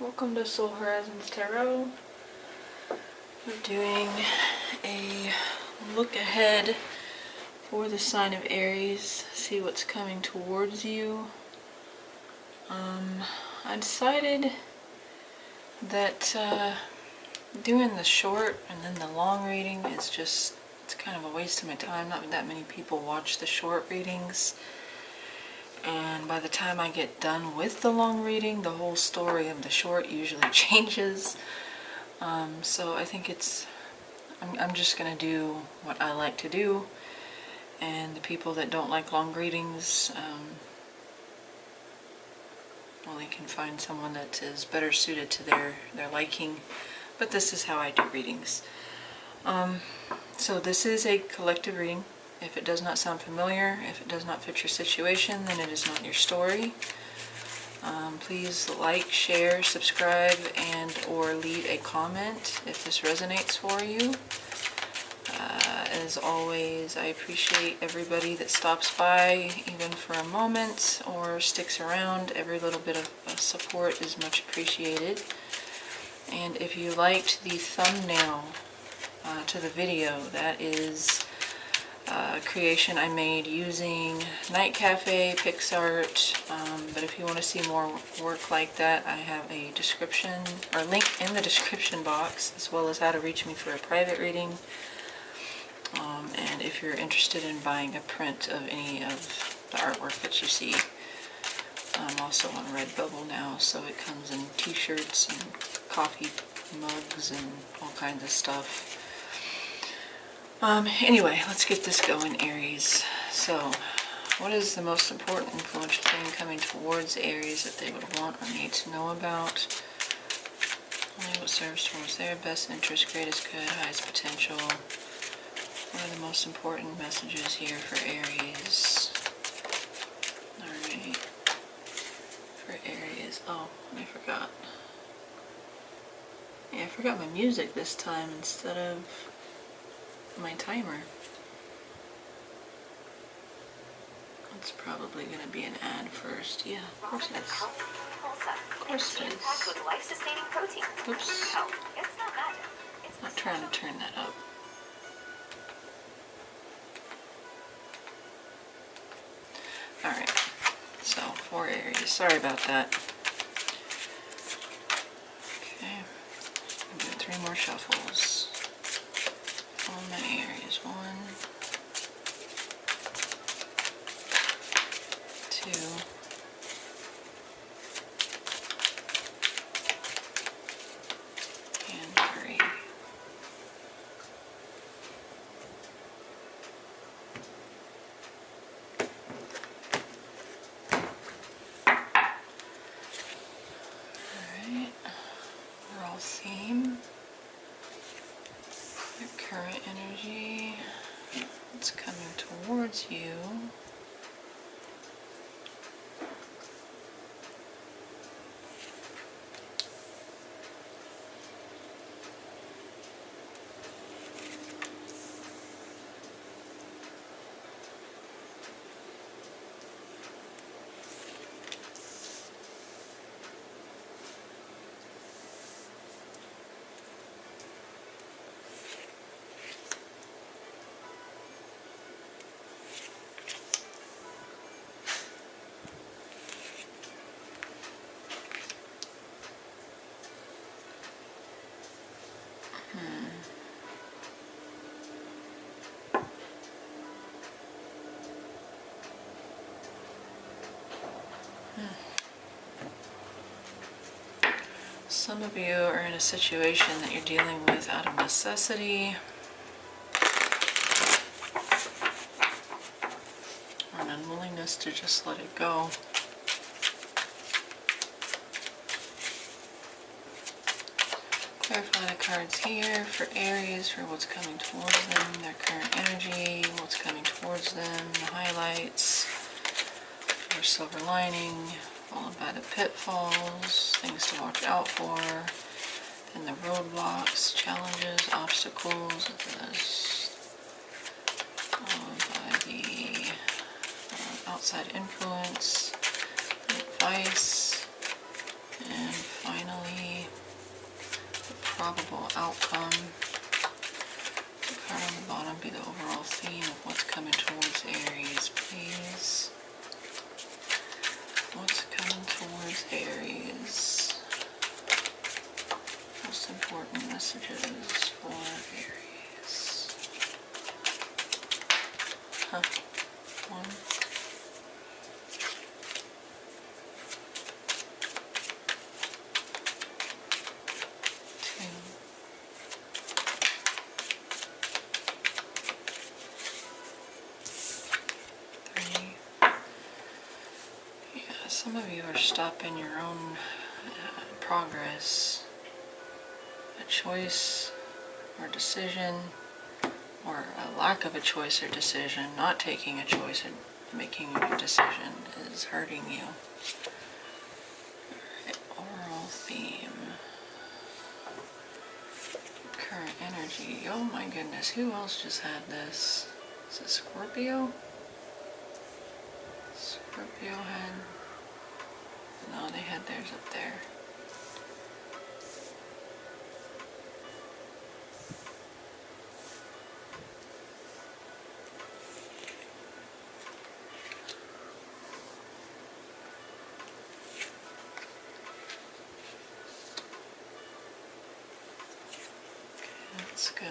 Welcome to Soul Horizons Tarot. We're doing a look ahead for the sign of Aries, see what's coming towards you. I decided that doing the short and then the long reading is just, it's kind of a waste of my time. Not that many people watch the short readings. And by the time I get done with the long reading, the whole story of the short usually changes. So I think I'm just going to do what I like to do. And the people that don't like long readings, well, they can find someone that is better suited to their liking. But this is how I do readings. So this is a collective reading. If it does not sound familiar, if it does not fit your situation, then it is not your story. Please like, share, subscribe, and or leave a comment if this resonates for you. As always, I appreciate everybody that stops by, even for a moment, or sticks around. Every little bit of support is much appreciated. And if you liked the thumbnail to the video, that is creation I made using NightCafe, PicsArt, but if you want to see more work like that, I have a description or link in the description box, as well as how to reach me for a private reading. And if you're interested in buying a print of any of the artwork that you see, I'm also on Redbubble now, so it comes in t-shirts and coffee mugs and all kinds of stuff. Anyway, let's get this going, Aries. So, what is the most important influential thing coming towards Aries that they would want or need to know about? Only what serves towards their best interest, greatest good, highest potential. What are the most important messages here for Aries? Alright. For Aries. Oh, I forgot. Yeah, I forgot my music this time instead of my timer. It's probably going to be an ad first. Yeah, of course it is. Of course it is. Oops. Not trying to turn that up. Alright, so for Aries. Sorry about that. Okay, I'm doing 3 more shuffles. On my Aries. 1, 2, and 3. Alright, overall theme. Your current energy, it's coming towards you. Some of you are in a situation that you're dealing with out of necessity, or an unwillingness to just let it go. Clarify the cards here for Aries, for what's coming towards them, their current energy, what's coming towards them, the highlights, their silver lining, followed by the pitfalls, things to watch out for, and the roadblocks, challenges, obstacles, followed by the outside influence, advice, and finally probable outcome. The card on the bottom be the overall theme of what's coming towards Aries, please. What's coming towards Aries? Most important messages for Aries. One. Some of you are stopping your own progress, a choice or decision, or a lack of a choice or decision, not taking a choice and making a decision is hurting you. Alright, oral theme. Current energy. Oh my goodness, who else just had this? Is it Scorpio? Scorpio had... No, they had theirs up there. Okay, that's good.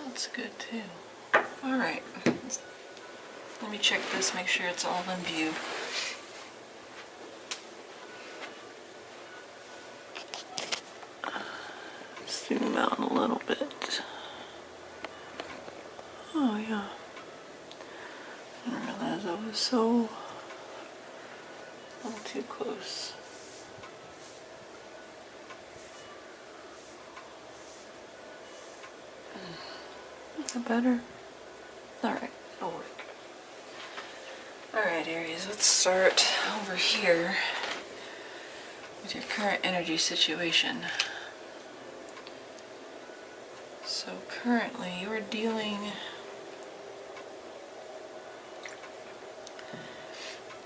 That's good too. Alright. Let me check this, make sure it's all in view. Zoom out a little bit. Oh yeah. I didn't realize I was so a little too close. Is that better? Alright, it'll work. Alright, Aries, let's start over here with your current energy situation. So currently you are dealing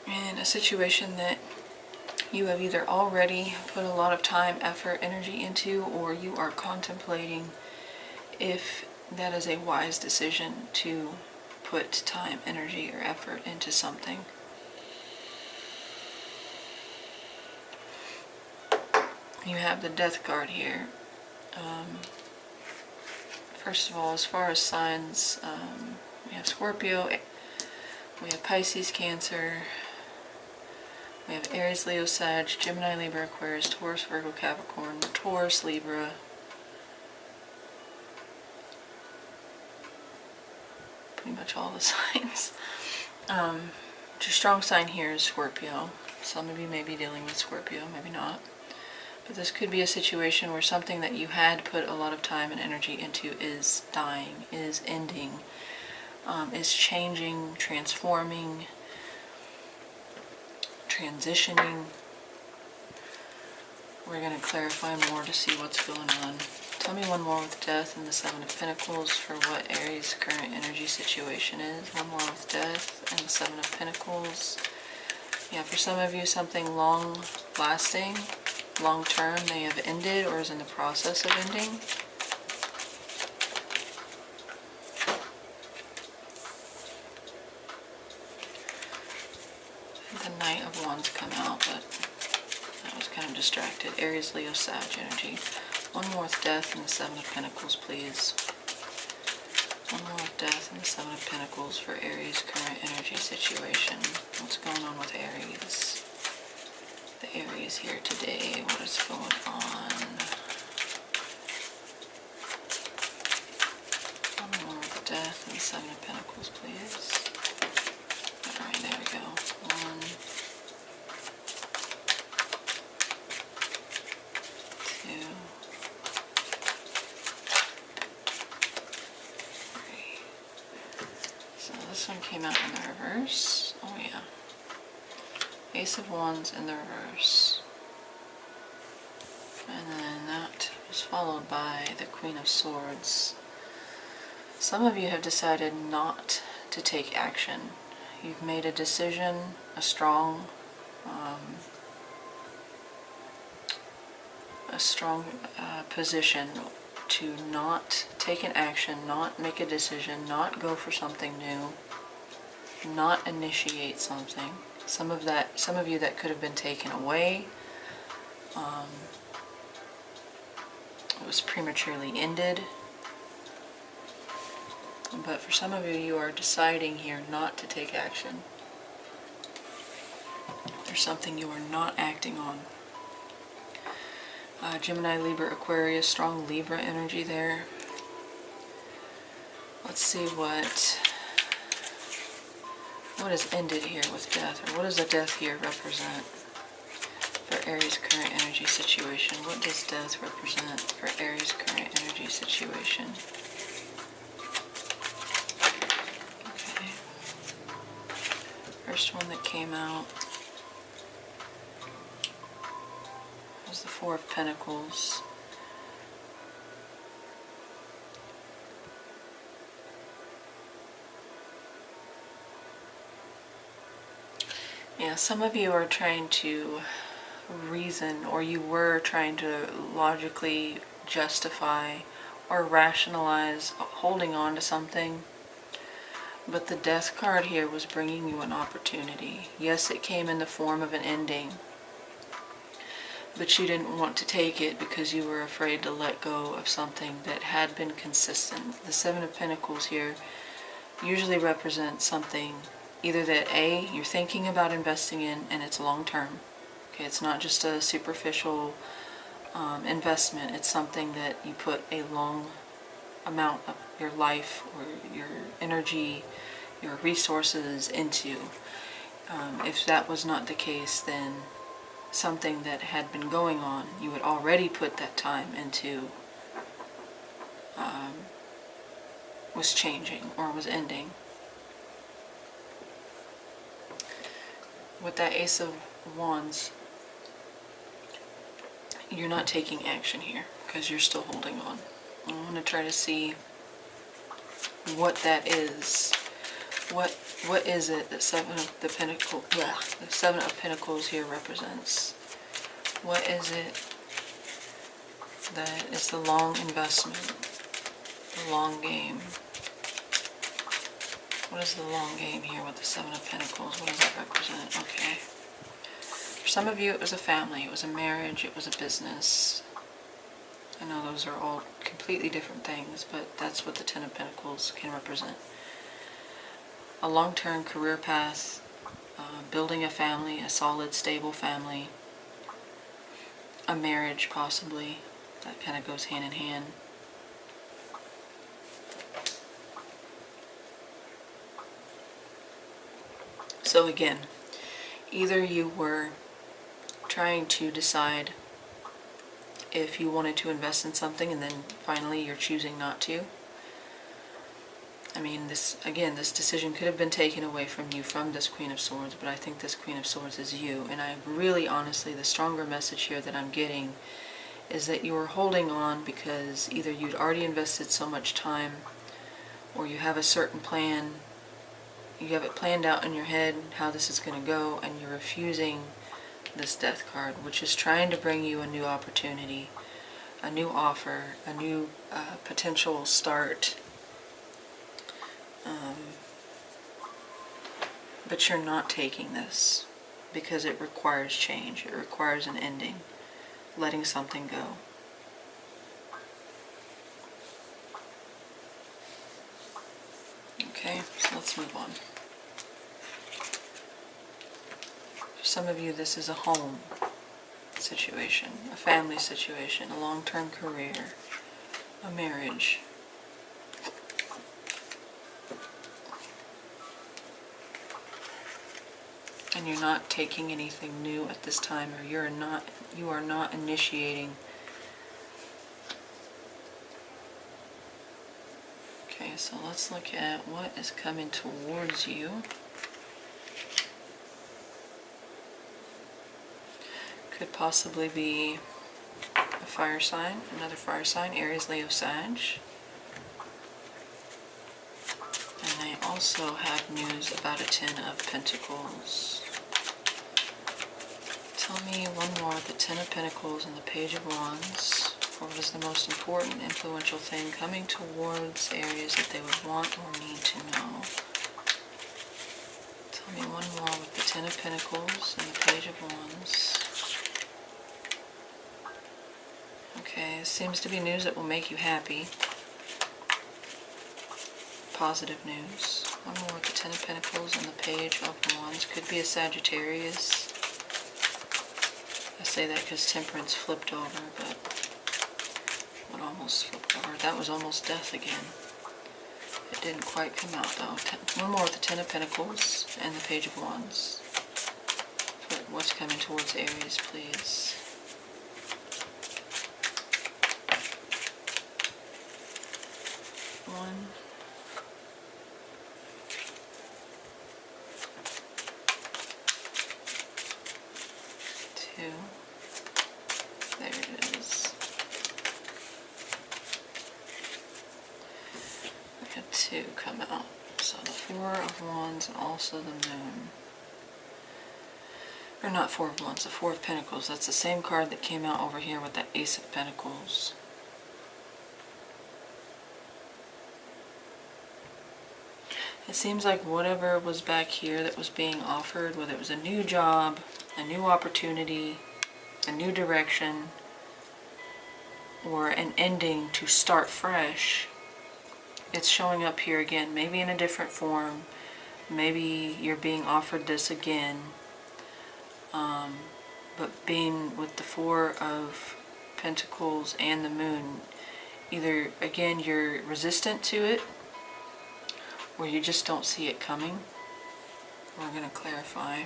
in a situation that you have either already put a lot of time, effort, energy into, or you are contemplating if that is a wise decision to put time, energy, or effort into something. You have the Death card here. First of all, as far as signs, we have Scorpio, we have Pisces, Cancer, we have Aries, Leo, Sag, Gemini, Libra, Aquarius, Taurus, Virgo, Capricorn, Taurus, Libra. Pretty much all the signs. Your strong sign here is Scorpio. Some of you may be dealing with Scorpio, maybe not. But this could be a situation where something that you had put a lot of time and energy into is dying, is ending, is changing, transforming, transitioning. We're going to clarify more to see what's going on. Tell me one more with Death and the Seven of Pentacles for what Aries' current energy situation is. One more with Death and the Seven of Pentacles. Yeah, for some of you, something long-lasting, long-term may have ended or is in the process of ending. The Knight of Wands come out, but I was kind of distracted. Aries, Leo, Sag energy. One more with Death and the Seven of Pentacles, please. One more with Death and the Seven of Pentacles for Aries' current energy situation. What's going on with Aries? The Aries here today. What is going on? One more with Death and the Seven of Pentacles, please. Alright, there we go. 1, 2, came out in the reverse. Oh yeah. Ace of Wands in the reverse. And then that was followed by the Queen of Swords. Some of you have decided not to take action. You've made a decision, a strong position to not take an action, not make a decision, not go for something new, not initiate something. Some of you that could have been taken away. It was prematurely ended. But for some of you, you are deciding here not to take action. There's something you are not acting on. Gemini, Libra, Aquarius, strong Libra energy there. Let's see what is ended here with death, or what does the death here represent for Aries' current energy situation? What does death represent for Aries' current energy situation? Okay. First one that came out was the Four of Pentacles. Yeah, some of you are trying to reason, or you were trying to logically justify or rationalize holding on to something. But the Death card here was bringing you an opportunity. Yes, it came in the form of an ending, but you didn't want to take it because you were afraid to let go of something that had been consistent. The Seven of Pentacles here usually represents something either that A, you're thinking about investing in and it's long term. Okay, it's not just a superficial investment. It's something that you put a long amount of your life or your energy, your resources into. If that was not the case, then something that had been going on, you had already put that time into, was changing or was ending. With that Ace of Wands, you're not taking action here because you're still holding on. I want to try to see what that is. What is it that the Seven of Pentacles here represents? What is it that is the long investment, the long game? What is the long game here with the Seven of Pentacles? What does that represent? Okay. For some of you, it was a family, it was a marriage, it was a business. I know those are all completely different things, but that's what the Ten of Pentacles can represent. A long-term career path, building a family, a solid, stable family, a marriage possibly. That kind of goes hand in hand. So again, either you were trying to decide if you wanted to invest in something and then finally you're choosing not to. I mean, this decision could have been taken away from you from this Queen of Swords, but I think this Queen of Swords is you. And I really, honestly, the stronger message here that I'm getting is that you were holding on because either you'd already invested so much time, or you have a certain plan, you have it planned out in your head how this is going to go, and you're refusing this Death card, which is trying to bring you a new opportunity, a new offer, a new potential start. But you're not taking this because it requires change. It requires an ending, letting something go. Okay, so let's move on. For some of you, this is a home situation, a family situation, a long-term career, a marriage. And you're not taking anything new at this time, or you are not initiating. Okay. Okay, so let's look at what is coming towards you. Could possibly be a fire sign, another fire sign, Aries, Leo, Sag. And I also have news about a Ten of Pentacles. Tell me one more, the Ten of Pentacles and the Page of Wands. What is the most important, influential thing coming towards Aries that they would want or need to know? Tell me one more with the Ten of Pentacles and the Page of Wands. Okay, it seems to be news that will make you happy. Positive news. One more with the Ten of Pentacles and the Page of Wands. Could be a Sagittarius. I say that because Temperance flipped over, but what almost flipped over? That was almost Death again. It didn't quite come out though. One more with the Ten of Pentacles and the Page of Wands. For what's coming towards Aries, please. One. Two. There it is. I got two come out. So the Four of Wands and also the Moon. Or not Four of Wands, the Four of Pentacles. That's the same card that came out over here with the Ace of Pentacles. It seems like whatever was back here that was being offered, whether it was a new job, a new opportunity, a new direction, or an ending to start fresh, it's showing up here again, maybe in a different form. Maybe you're being offered this again, but being with the Four of Pentacles and the Moon, either again you're resistant to it or you just don't see it coming. We're going to clarify.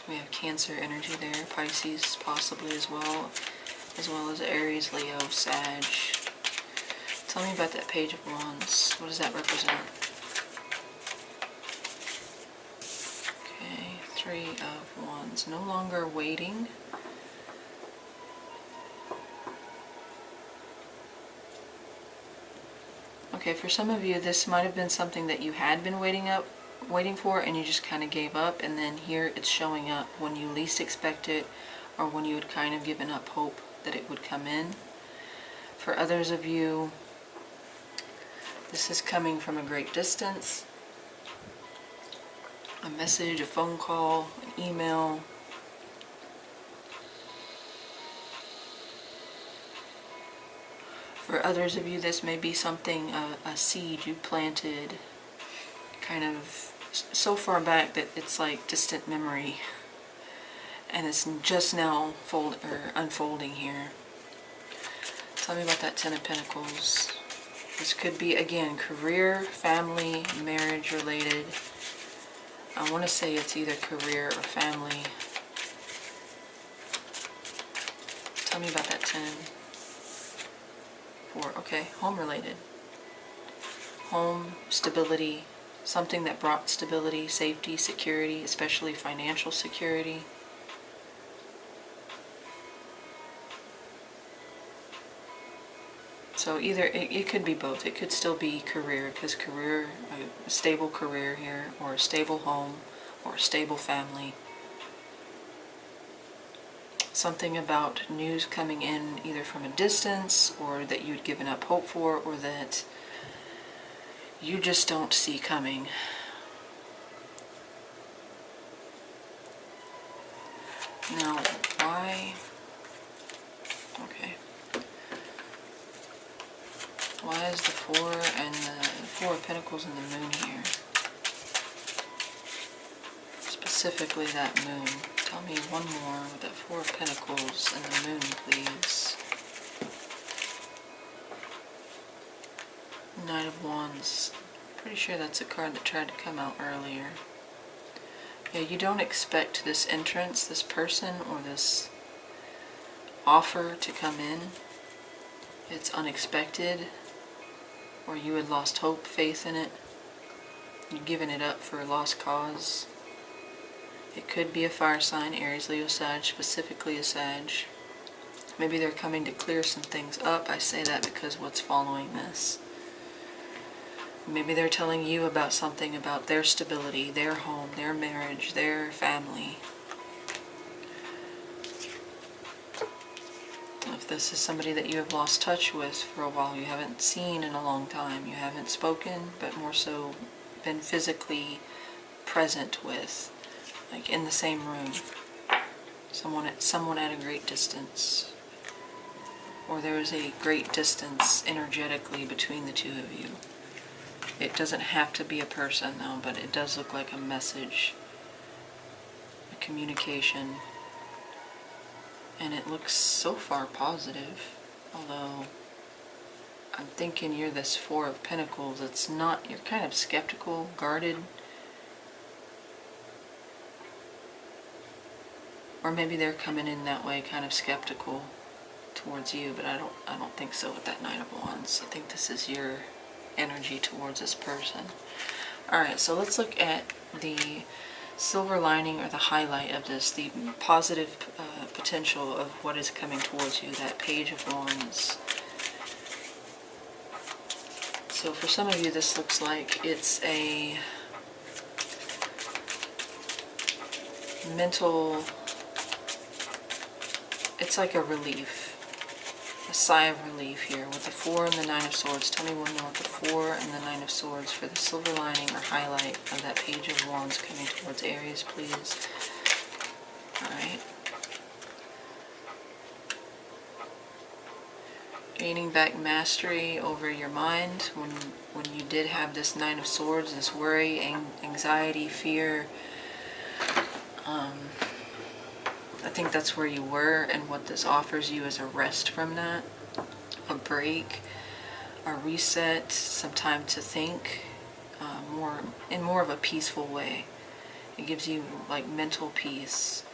We have Cancer energy there, Pisces possibly as well as Aries, Leo, Sag. Tell me about that Page of Wands. What does that represent? Okay, Three of Wands. No longer waiting. Okay, for some of you, this might have been something that you had been waiting for, and you just kind of gave up, and then here it's showing up when you least expect it, or when you had kind of given up hope that it would come in. For others of you, this is coming from a great distance. A message, a phone call, an email. For others of you, this may be something, a seed you planted kind of so far back that it's like distant memory, and it's just now unfolding here. Tell me about that Ten of Pentacles. This could be, again, career, family, marriage related. I want to say it's either career or family. Tell me about that 10. 4. Okay, home related. Home, stability, something that brought stability, safety, security, especially financial security. So either, it could be both. It could still be career, because career, a stable career here, or a stable home, or a stable family. Something about news coming in either from a distance, or that you'd given up hope for, or that you just don't see coming. Now, why? Okay. Why is the 4 and the 4 of Pentacles and the Moon here? Specifically that Moon. Tell me one more with that 4 of Pentacles and the Moon, please. Knight of Wands. Pretty sure that's a card that tried to come out earlier. Yeah, you don't expect this entrance, this person, or this offer to come in. It's unexpected. or you had lost hope, faith in it. You'd given it up for a lost cause. It could be a fire sign, Aries, Leo, Sag, specifically a Sag. Maybe they're coming to clear some things up. I say that because what's following this. Maybe they're telling you about something about their stability, their home, their marriage, their family. If this is somebody that you have lost touch with for a while, you haven't seen in a long time, you haven't spoken, but more so been physically present with, like in the same room, someone at a great distance, or there is a great distance energetically between the two of you. It doesn't have to be a person though, but it does look like a message, a communication, and it looks so far positive, although I'm thinking you're this Four of Pentacles. It's not, you're kind of skeptical, guarded. Or maybe they're coming in that way, kind of skeptical towards you, but I don't think so with that Nine of Wands. I think this is your energy towards this person. Alright, so let's look at the silver lining, or the highlight of this, the positive potential of what is coming towards you, that Page of Wands. So for some of you, this looks like it's a mental, it's like a relief, a sigh of relief here with the Four and the Nine of Swords. Tell me one more with the Four and the Nine of Swords for the silver lining or highlight of that Page of Wands coming towards Aries, please. Alright. Gaining back mastery over your mind when you did have this Nine of Swords, this worry, anxiety, fear. I think that's where you were, and what this offers you is a rest from that, a break, a reset, some time to think in more of a peaceful way. It gives you like mental peace.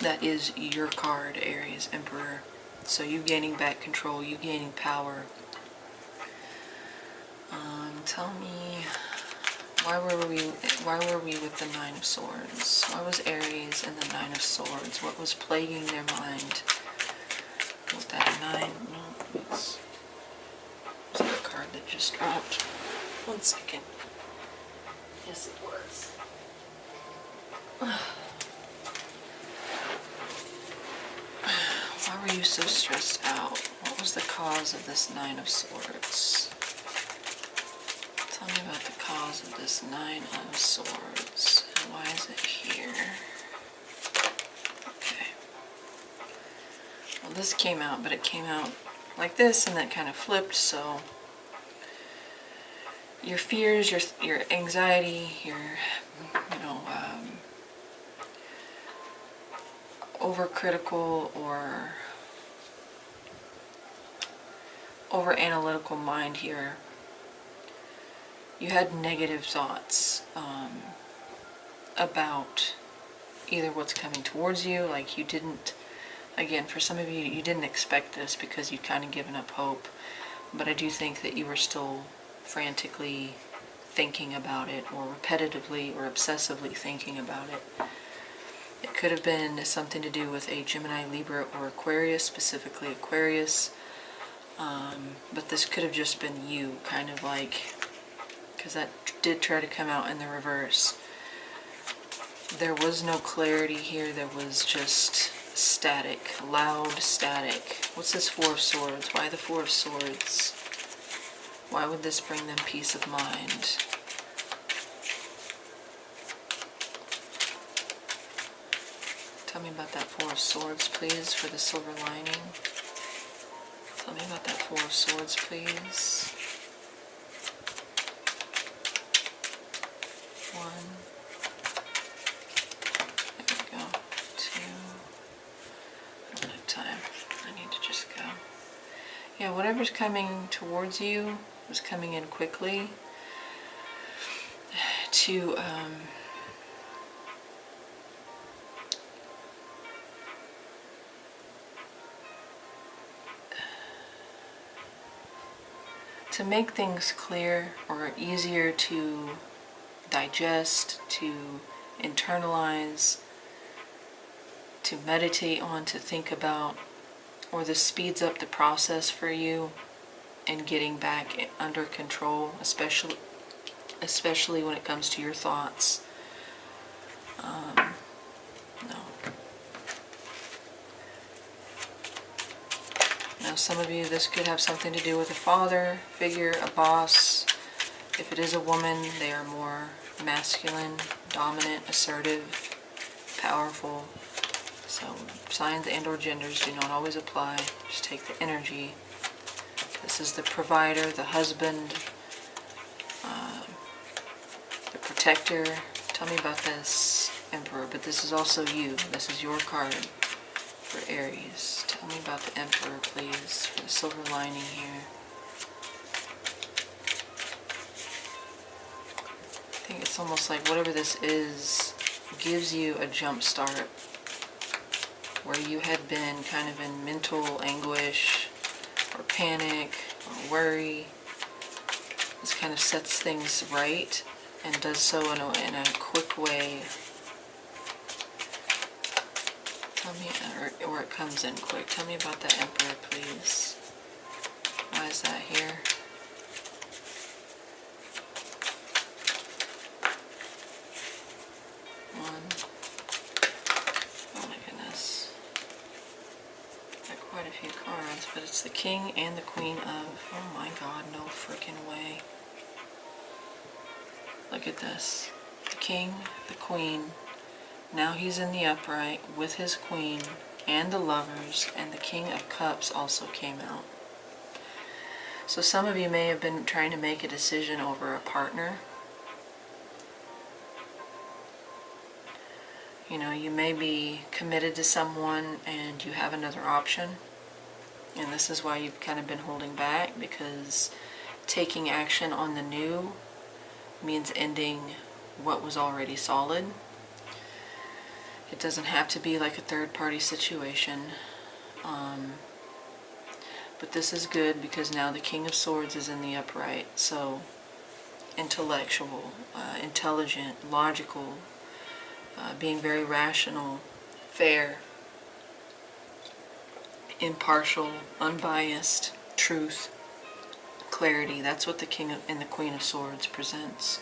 That is your card, Aries, Emperor. So you gaining back control, you gaining power. Tell me, why were we with the Nine of Swords? Why was Aries and the Nine of Swords? What was plaguing their mind? Was that nine? No, was that a card that just dropped? 1 second. Yes, it was. Why were you so stressed out? What was the cause of this Nine of Swords? Tell me about the cause of this Nine of Swords. And why is it here? Okay. Well, this came out, but it came out like this, and then kind of flipped, so your fears, your anxiety, your, overcritical or over analytical mind here. You had negative thoughts about either what's coming towards you, like you didn't, again, for some of you, you didn't expect this because you'd kind of given up hope, but I do think that you were still frantically thinking about it, or repetitively or obsessively thinking about it. It could have been something to do with a Gemini, Libra, or Aquarius, specifically Aquarius, but this could have just been you, kind of like, because that did try to come out in the reverse. There was no clarity here, there was just static, loud static. What's this Four of Swords? Why the Four of Swords? Why would this bring them peace of mind? Tell me about that Four of Swords, please, for the silver lining. Tell me about that Four of Swords, please. 1. There we go. 2. I don't have time. I need to just go. Yeah, whatever's coming towards you is coming in quickly to to make things clear or easier to digest, to internalize, to meditate on, to think about, or this speeds up the process for you in getting back under control, especially when it comes to your thoughts. No. Now some of you, this could have something to do with a father figure, a boss. If it is a woman, they are more masculine, dominant, assertive, powerful. So signs and or genders do not always apply. Just take the energy. This is the provider, the husband, the protector. Tell me about this, Emperor. But this is also you. This is your card for Aries. Tell me about the Emperor, please, for the silver lining here. I think it's almost like whatever this is gives you a jump start where you had been kind of in mental anguish or panic or worry. This kind of sets things right and does so in a quick way. Tell me, or it comes in quick. Tell me about the Emperor, please. Why is that here? Oh my goodness. Got quite a few cards, but it's the King and the Queen of... Oh my God, no freaking way. Look at this. The King, the Queen. Now he's in the upright with his Queen and the Lovers, and the King of Cups also came out. So some of you may have been trying to make a decision over a partner. You know, you may be committed to someone and you have another option. And this is why you've kind of been holding back, because taking action on the new means ending what was already solid. It doesn't have to be like a third-party situation. But this is good because now the King of Swords is in the upright. So intellectual, intelligent, logical, being very rational, fair, impartial, unbiased, truth, clarity. That's what the King and the Queen of Swords presents.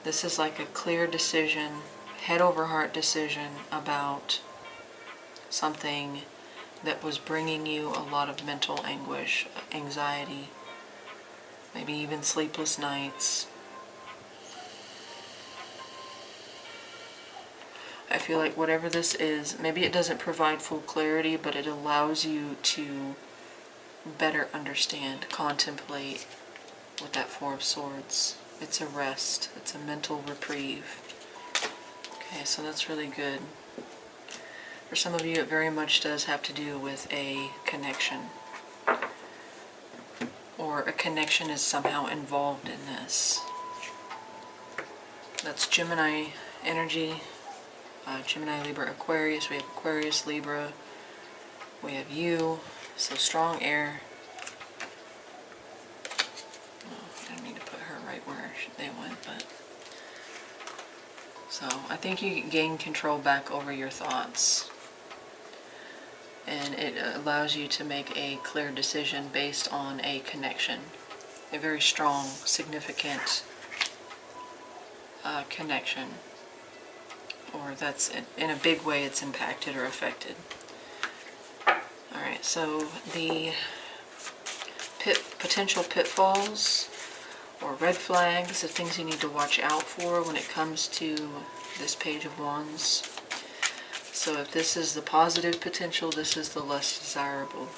This is like a clear decision, head over heart decision about something that was bringing you a lot of mental anguish, anxiety, maybe even sleepless nights. I feel like whatever this is, maybe it doesn't provide full clarity, but it allows you to better understand, contemplate with that Four of Swords. It's a rest. It's a mental reprieve. Okay, so that's really good. For some of you, it very much does have to do with a connection. Or a connection is somehow involved in this. That's Gemini energy. Gemini, Libra, Aquarius. We have Aquarius, Libra. We have you. So strong air. Oh, I don't need to put her right where they went, but... So I think you gain control back over your thoughts. And it allows you to make a clear decision based on a connection. A very strong, significant connection. Or that's, in a big way, it's impacted or affected. Alright, so the potential pitfalls or red flags, the things you need to watch out for when it comes to this Page of Wands. So if this is the positive potential, this is the less desirable.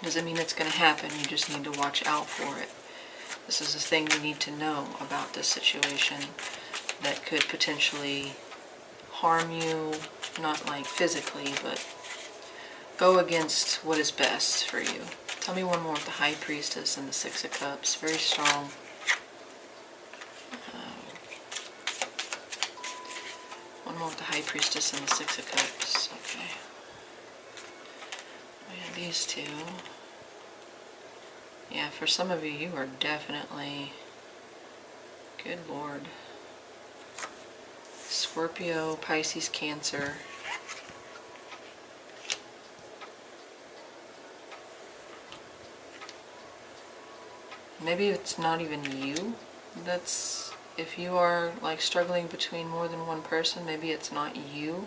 Doesn't mean it's going to happen, you just need to watch out for it. This is a thing you need to know about this situation that could potentially harm you, not like physically, but go against what is best for you. Tell me one more with the High Priestess and the Six of Cups. Very strong. One more with the High Priestess and the Six of Cups. Okay. We have these two. Yeah, for some of you, you are definitely, good Lord, Scorpio, Pisces, Cancer. Maybe it's not even you. That's, if you are like struggling between more than one person, maybe it's not you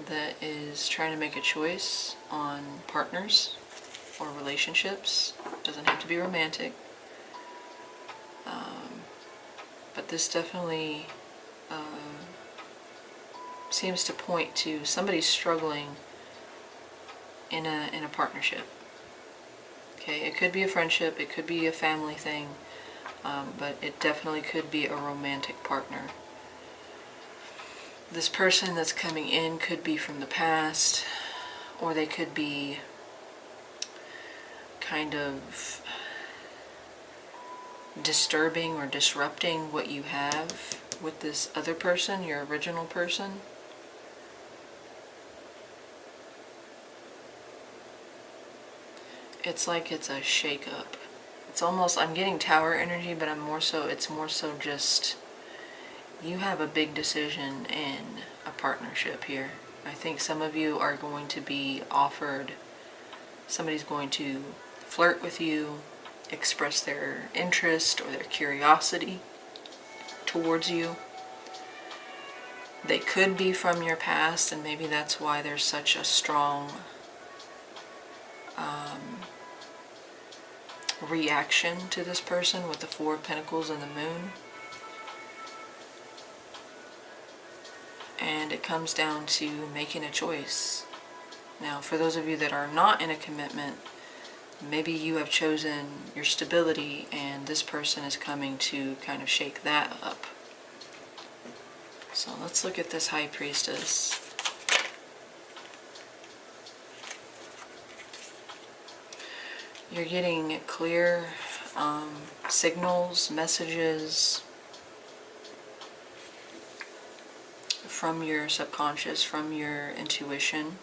that is trying to make a choice on partners or relationships. It doesn't have to be romantic. But this definitely seems to point to somebody struggling in a partnership. Okay, it could be a friendship, it could be a family thing, but it definitely could be a romantic partner. This person that's coming in could be from the past, or they could be kind of disturbing or disrupting what you have with this other person, your original person. It's like it's a shake-up. It's almost, I'm getting tower energy, but it's more so just, you have a big decision in a partnership here. I think some of you are going to be offered, somebody's going to flirt with you, express their interest or their curiosity towards you. They could be from your past, and maybe that's why there's such a strong reaction to this person with the Four of Pentacles and the Moon. And it comes down to making a choice. Now, for those of you that are not in a commitment, maybe you have chosen your stability and this person is coming to kind of shake that up. So let's look at this High Priestess. You're getting clear signals, messages from your subconscious, from your intuition.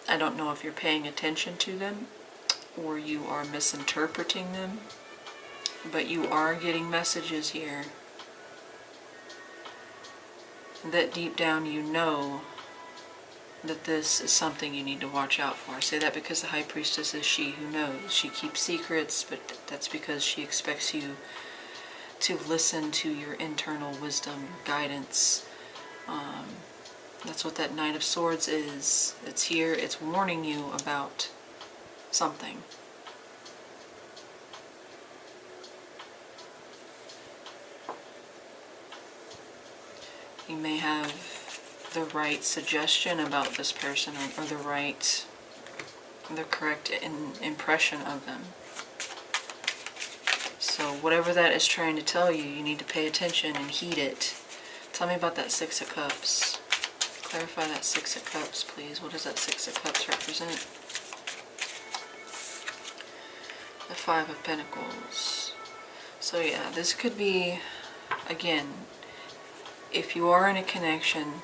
I don't know if you're paying attention to them or you are misinterpreting them, but you are getting messages here that deep down you know that this is something you need to watch out for. I say that because the High Priestess is she who knows. She keeps secrets, but that's because she expects you to listen to your internal wisdom, your guidance. That's what that Knight of Swords is. It's here, it's warning you about something. You may have the right suggestion about this person, or the correct impression of them. So whatever that is trying to tell you, you need to pay attention and heed it. Tell me about that Six of Cups. Clarify that Six of Cups, please. What does that Six of Cups represent? The Five of Pentacles. So yeah, this could be, again, if you are in a connection,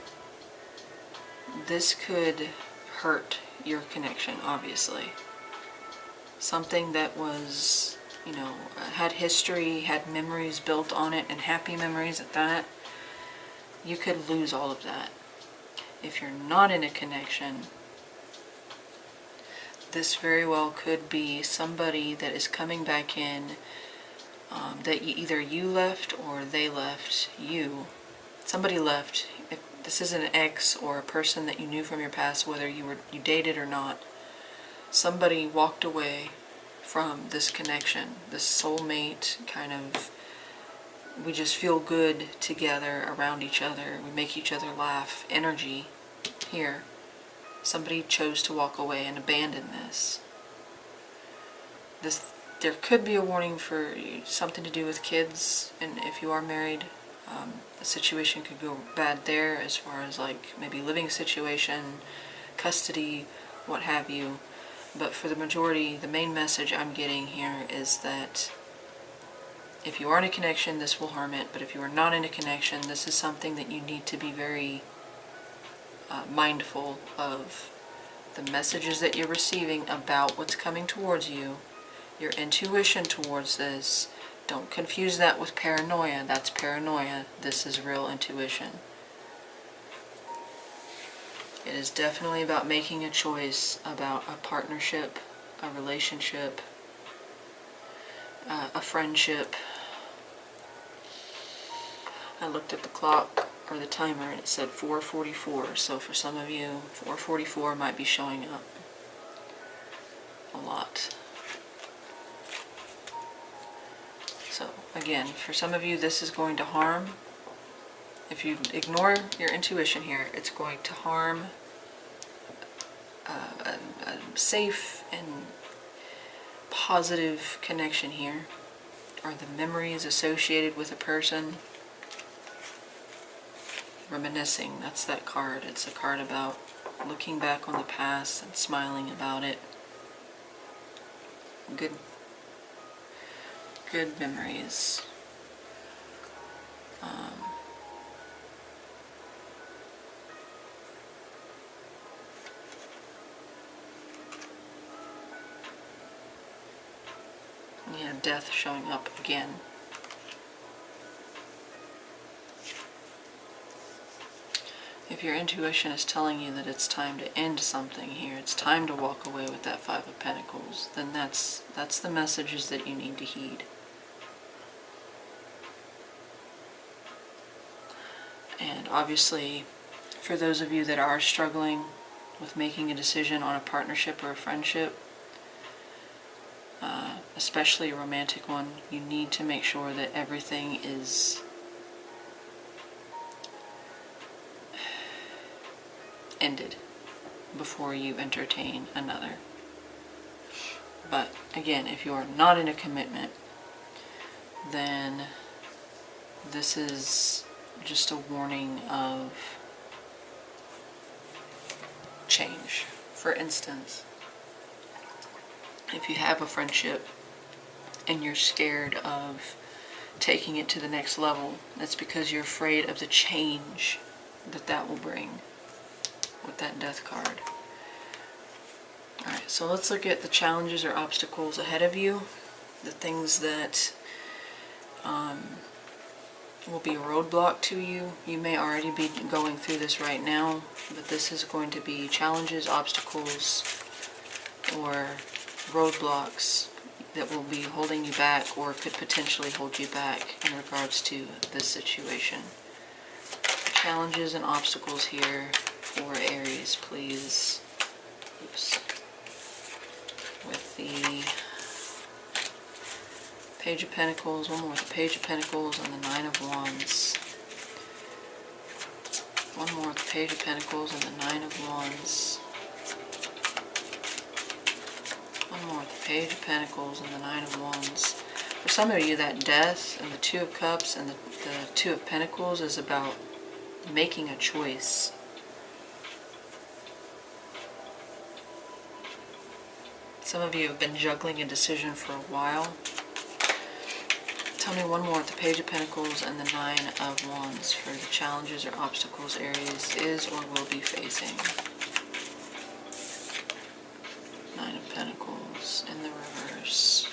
this could hurt your connection, obviously. Something that was, had history, had memories built on it, and happy memories at that, you could lose all of that. If you're not in a connection, this very well could be somebody that is coming back in, that either you left or they left you. Somebody left. If this is an ex or a person that you knew from your past, whether you dated or not, somebody walked away from this connection, this soulmate kind of, we just feel good together around each other, we make each other laugh, energy here. Somebody chose to walk away and abandon this. There could be a warning for something to do with kids, and if you are married, the situation could go bad there as far as like maybe living situation, custody, what have you. But for the majority, the main message I'm getting here is that if you are in a connection, this will harm it. But if you are not in a connection, this is something that you need to be very mindful of the messages that you're receiving about what's coming towards you, your intuition towards this. Don't confuse that with paranoia. That's paranoia. This is real intuition. It is definitely about making a choice about a partnership, a relationship, a friendship. I looked at the clock or the timer and it said 4:44, so for some of you 4:44 might be showing up a lot. So again, for some of you this is going to harm. If you ignore your intuition here, it's going to harm a safe and positive connection here, or the memories associated with a person. Reminiscing, that's that card. It's a card about looking back on the past and smiling about it. Good memories. You have death showing up again. If your intuition is telling you that it's time to end something here, it's time to walk away with that Five of Pentacles, then that's the messages that you need to heed. And obviously, for those of you that are struggling with making a decision on a partnership or a friendship, especially a romantic one, you need to make sure that everything is ended before you entertain another. But again, if you are not in a commitment, then this is just a warning of change. For instance, if you have a friendship and you're scared of taking it to the next level, that's because you're afraid of the change that will bring with that death card. Alright, so let's look at the challenges or obstacles ahead of you, the things that will be a roadblock to you. You may already be going through this right now, but this is going to be challenges, obstacles, or roadblocks that will be holding you back or could potentially hold you back in regards to this situation. Challenges and obstacles here for Aries, please. Oops. With the Page of Pentacles, one more with the Page of Pentacles and the Nine of Wands. One more with the Page of Pentacles and the Nine of Wands. One more with the Page of Pentacles and the Nine of Wands. For some of you, that Death and the Two of Cups and the Two of Pentacles is about making a choice. Some of you have been juggling a decision for a while. Tell me one more with the Page of Pentacles and the Nine of Wands for the challenges or obstacles Aries is or will be facing. Nine of Pentacles in the reverse.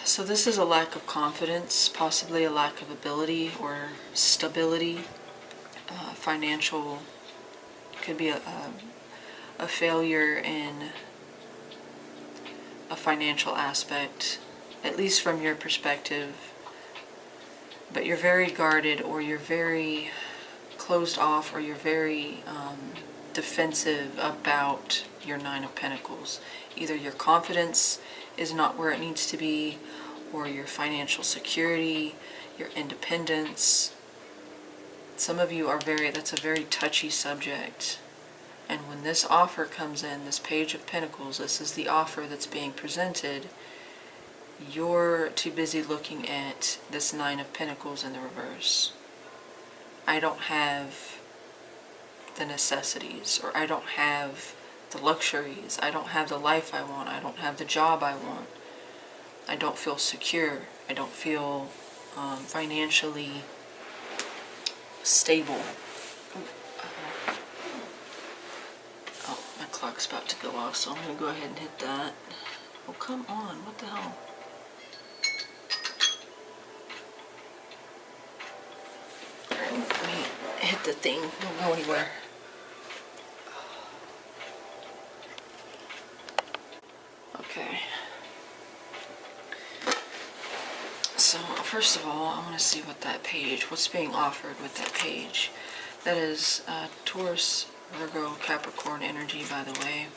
So this is a lack of confidence, possibly a lack of ability or stability, financial, could be a failure in a financial aspect, at least from your perspective, but you're very guarded, or you're very closed off, or you're very defensive about your Nine of Pentacles. Either your confidence is not where it needs to be, or your financial security, your independence. Some of you are that's a very touchy subject. And when this offer comes in, this Page of Pentacles, this is the offer that's being presented, you're too busy looking at this Nine of Pentacles in the reverse. I don't have the necessities, or I don't have the luxuries, I don't have the life I want, I don't have the job I want, I don't feel secure, I don't feel financially stable. clock's about to go off, so I'm going to go ahead and hit that. Oh, come on. What the hell? Alright, let me hit the thing. Don't go anywhere. Okay. So, first of all, I want to see what that page, what's being offered with that page. That is Taurus, Virgo, Capricorn energy, by the way.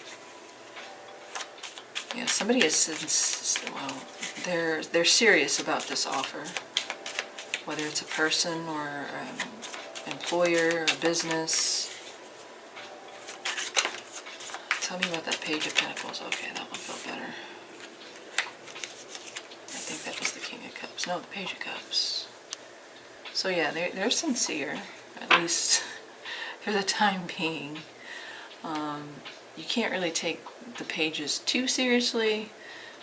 Yeah, somebody is, well, they're serious about this offer. Whether it's a person or employer, a business. Tell me about that Page of Pentacles. Okay, that one felt better. I think that was the King of Cups. No, the Page of Cups. So yeah, they're sincere, at least for the time being. You can't really take the pages too seriously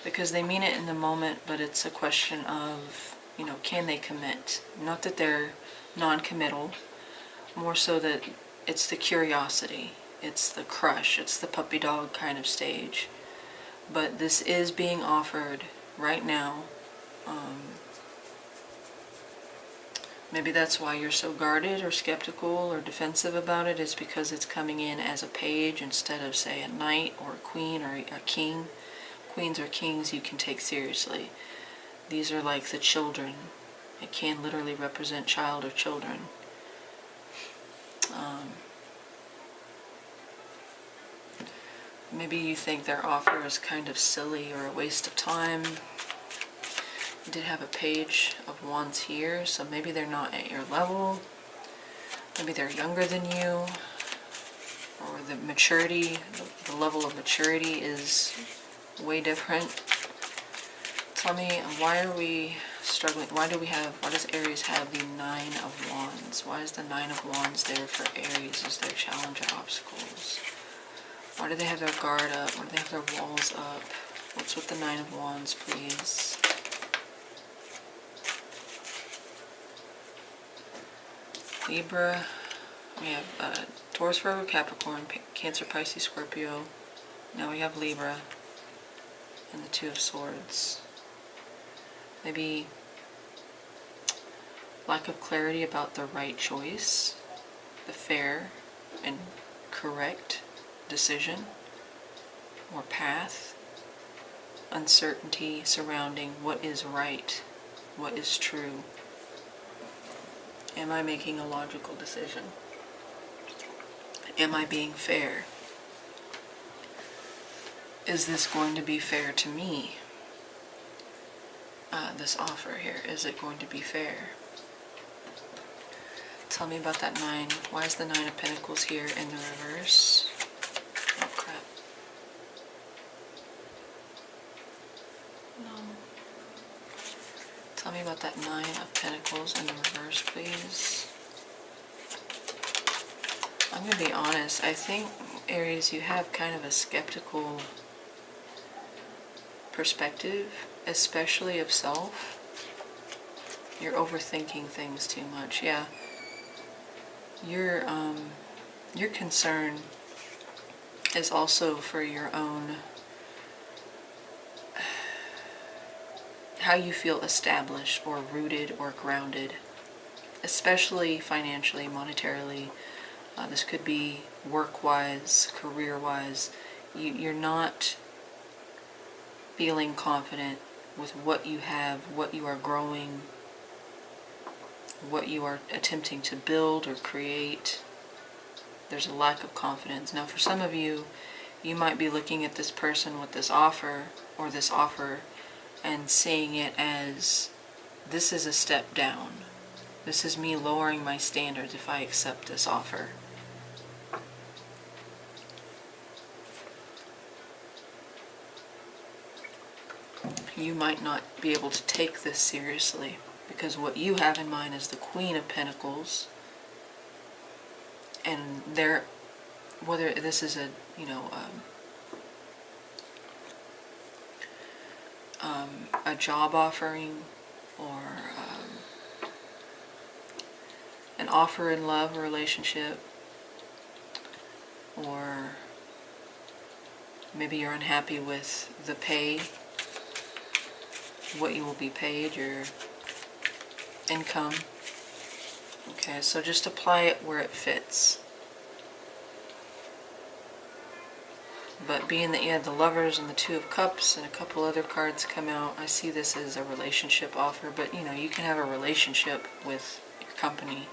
because they mean it in the moment, but it's a question of, you know, can they commit? Not that they're non-committal, more so that it's the curiosity, it's the crush, it's the puppy dog kind of stage. But this is being offered right now. Maybe that's why you're so guarded or skeptical or defensive about it, is because it's coming in as a page instead of, say, a knight or a queen or a king. Queens or kings you can take seriously. These are like the children. It can literally represent child or children. Maybe you think their offer is kind of silly or a waste of time. You did have a Page of Wands here, so maybe they're not at your level. Maybe they're younger than you, or the maturity, the level of maturity is way different. Tell me, why are we struggling? Why does Aries have the Nine of Wands? Why is the Nine of Wands there for Aries as their challenge or obstacles? Why do they have their guard up? Why do they have their walls up? What's with the Nine of Wands, please? Libra, we have Taurus, Virgo, Capricorn, Cancer, Pisces, Scorpio. Now we have Libra and the Two of Swords. Maybe lack of clarity about the right choice, the fair and correct decision or path. Uncertainty surrounding what is right, what is true. Am I making a logical decision? Am I being fair? Is this going to be fair to me? This offer here, is it going to be fair? Tell me about that nine. Why is the Nine of Pentacles here in the reverse? Oh crap. No. Tell me about that Nine of Pentacles in the reverse, please. I'm going to be honest. I think, Aries, you have kind of a skeptical perspective, especially of self. You're overthinking things too much. Yeah. Your concern is also for your own, how you feel established or rooted or grounded, especially financially, monetarily. This could be work-wise, career-wise. You're not feeling confident with what you have, what you are growing, what you are attempting to build or create. There's a lack of confidence. Now, for some of you, you might be looking at this person with this offer or this offer and seeing it as, this is a step down. This is me lowering my standards if I accept this offer. You might not be able to take this seriously because what you have in mind is the Queen of Pentacles, and whether this is a, you know, a job offering or an offer in love or relationship, or Maybe you're unhappy with the pay, what you will be paid, your income. Okay, so just apply it where it fits. But being that you had the Lovers and the Two of Cups and a couple other cards come out, I see this as a relationship offer. But you know, you can have a relationship with your company,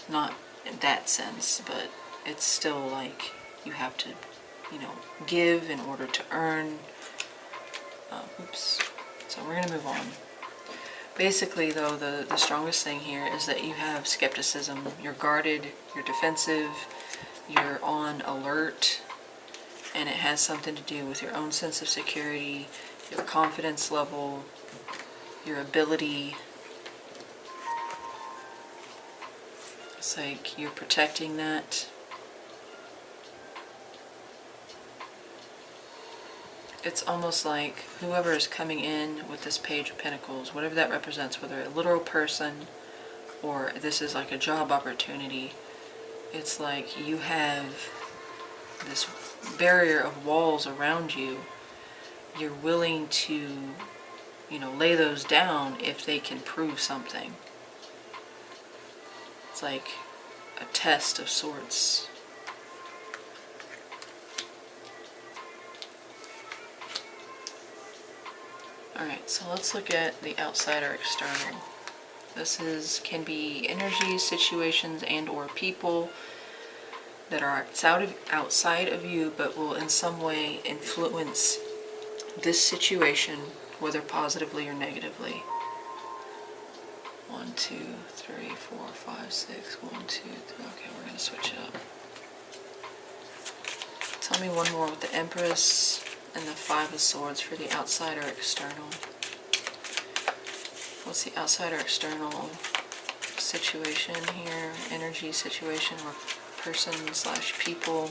not in that sense, but it's still like you have to, you know, give in order to earn. Oops. So we're going to move on. Basically, though, the strongest thing here is that you have skepticism. You're guarded, you're defensive, you're on alert, and it has something to do with your own sense of security, your confidence level, your ability. It's like you're protecting that. It's almost like whoever is coming in with this Page of Pentacles, whatever that represents, whether a literal person or this is like a job opportunity, it's like you have this barrier of walls around you. You're willing to, you know, lay those down if they can prove something. It's like a test of sorts. Alright, so let's look at the outside or external. This can be energy, situations, and or people that are outside of you but will in some way influence this situation, whether positively or negatively. 1, 2, 3, 4, 5, 6. 1, 2, 3. Okay, we're going to switch it up. Tell me one more with the Empress and the Five of Swords for the outside or external. What's the outside or external situation here? Energy, situation, or person/people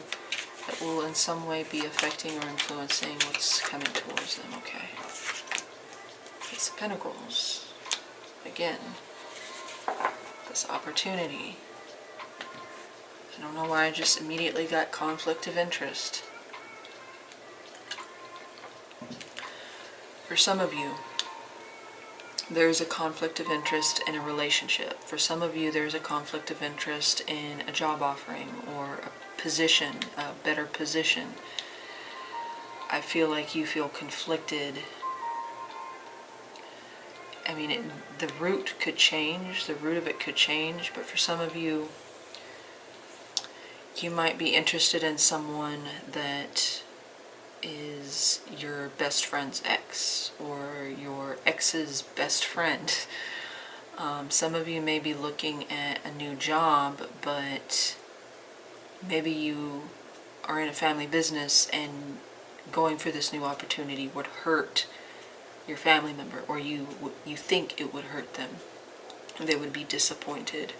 that will in some way be affecting or influencing what's coming towards them. Okay. Ace of Pentacles. Again, this opportunity. I don't know why I just immediately got conflict of interest. For some of you, there's a conflict of interest in a relationship. For some of you, there's a conflict of interest in a job offering or a position, a better position. I feel like you feel conflicted. I mean, the root could change, the root of it could change, but for some of you, you might be interested in someone that is your best friend's ex or your ex's best friend. Some of you may be looking at a new job, but maybe you are in a family business and going for this new opportunity would hurt your family member, or you think it would hurt them. They would be disappointed.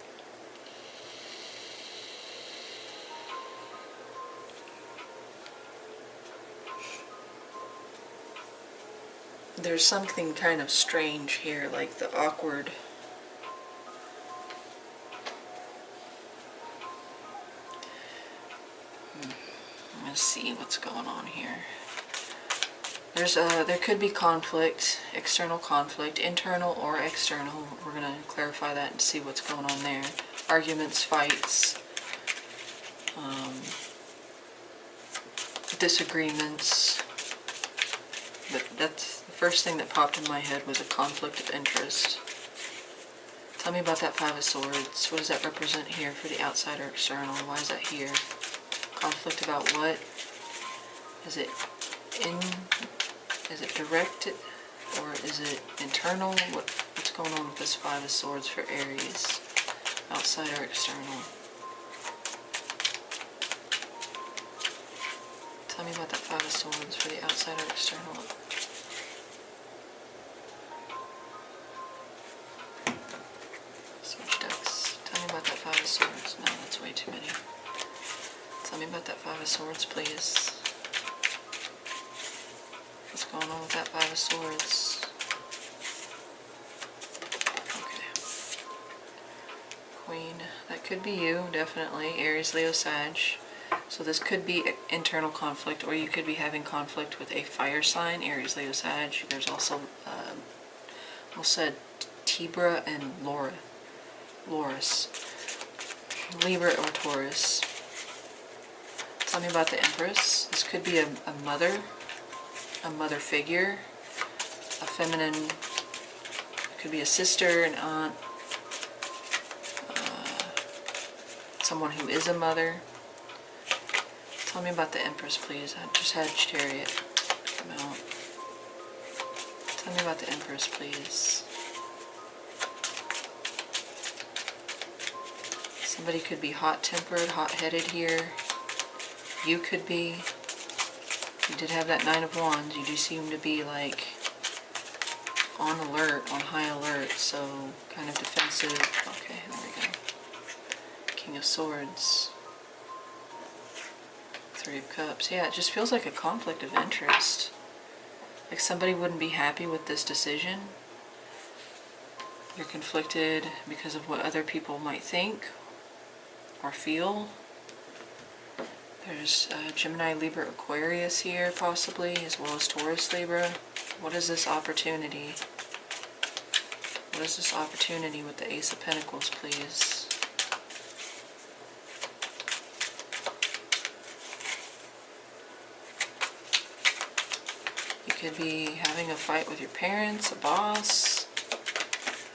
There's something kind of strange here, like the awkward. Let's see what's going on here. There could be conflict, external conflict, internal or external. We're going to clarify that and see what's going on there. Arguments, fights, disagreements. But that's the first thing that popped in my head was a conflict of interest. Tell me about that Five of Swords. What does that represent here for the outside or external? Why is that here? Conflict about what? Is it directed or is it internal? What's going on with this Five of Swords for Aries? Outside or external? Tell me about that Five of Swords for the outside or external. Switch decks. Tell me about that Five of Swords. No, that's way too many. Tell me about that Five of Swords, please. What's going on with that Five of Swords? Okay. Queen. That could be you, definitely. Aries, Leo, Sag. So this could be internal conflict, or you could be having conflict with a fire sign, Aries, Leo, Sag. There's also, we'll say Tibra and Loris, Libra or Taurus. Tell me about the Empress. This could be a mother figure, a feminine, it could be a sister, an aunt, someone who is a mother. Tell me about the Empress, please. I just had Chariot come out. Tell me about the Empress, please. Somebody could be hot-tempered, hot-headed here. You could be. You did have that Nine of Wands. You do seem to be like on alert, on high alert, so kind of defensive. Okay, there we go. King of Swords. Three of Cups. Yeah, it just feels like a conflict of interest. Like somebody wouldn't be happy with this decision. You're conflicted because of what other people might think or feel. There's Gemini, Libra, Aquarius here possibly, as well as Taurus, Libra. What is this opportunity? What is this opportunity with the Ace of Pentacles, please? You could be having a fight with your parents, a boss.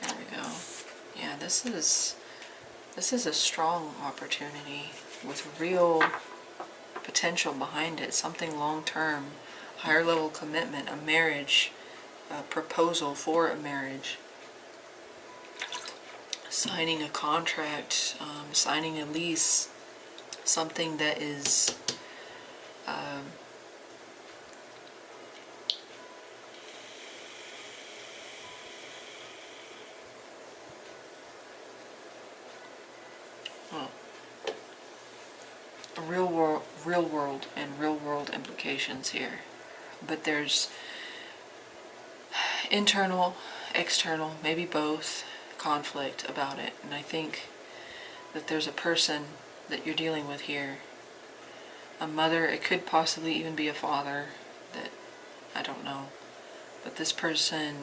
There we go. Yeah, this is a strong opportunity with real potential behind it, something long-term, higher level commitment, a marriage, a proposal for a marriage, signing a contract, signing a lease, something that is real world implications here. But there's internal, external, maybe both, conflict about it. And I think that there's a person that you're dealing with here, a mother, it could possibly even be a father, that I don't know, but this person,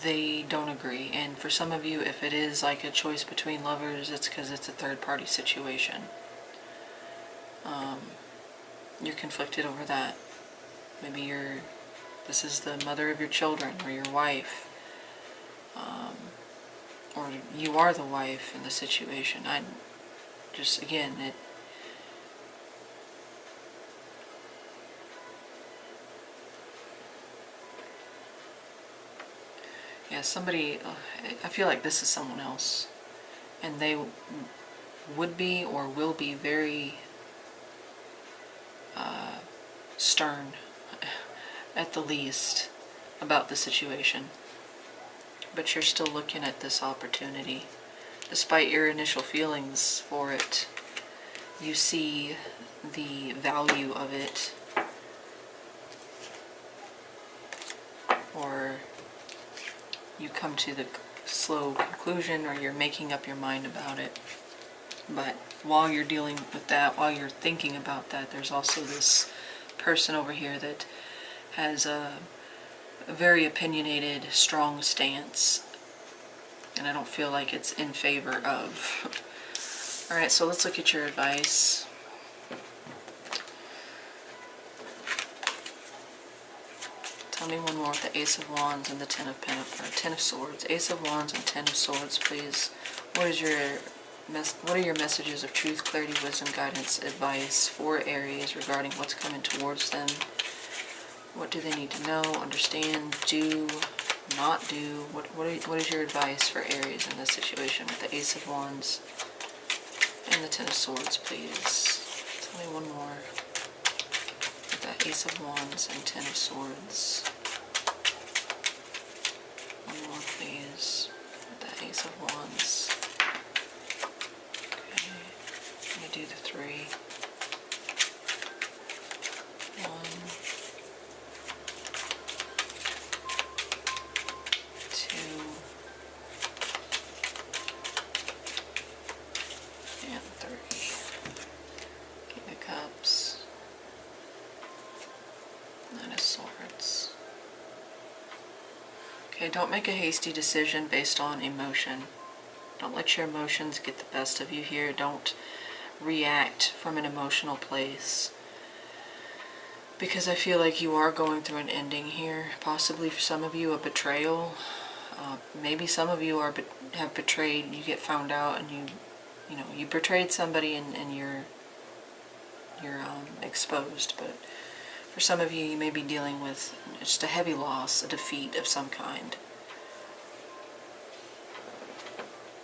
they don't agree. And for some of you, if it is like a choice between lovers, it's because it's a third party situation. You're conflicted over that. Maybe this is the mother of your children, or your wife, or you are the wife in the situation. Yeah, somebody, I feel like this is someone else, and they would be or will be very stern, at the least, about the situation. But you're still looking at this opportunity. Despite your initial feelings for it, you see the value of it, or you come to the slow conclusion, or you're making up your mind about it. But while you're dealing with that, while you're thinking about that, there's also this person over here that has a very opinionated, strong stance, and I don't feel like it's in favor of. Alright, so let's look at your advice. Tell me one more with the Ace of Wands and the Ten of Swords. Ace of Wands and Ten of Swords, please. What are your messages of truth, clarity, wisdom, guidance, advice for Aries regarding what's coming towards them? What do they need to know, understand, do, not do? What is your advice for Aries in this situation with the Ace of Wands and the Ten of Swords, please? Tell me one more with that Ace of Wands and Ten of Swords. One more, please, with that Ace of Wands. Do the three. 1, 2, and 3. Swords. Okay, don't make a hasty decision based on emotion. Don't let your emotions get the best of you here. Don't react from an emotional place. Because I feel like you are going through an ending here. Possibly for some of you, a betrayal. Maybe some of you have betrayed. You get found out and you betrayed somebody and you're exposed. But for some of you, you may be dealing with just a heavy loss, a defeat of some kind.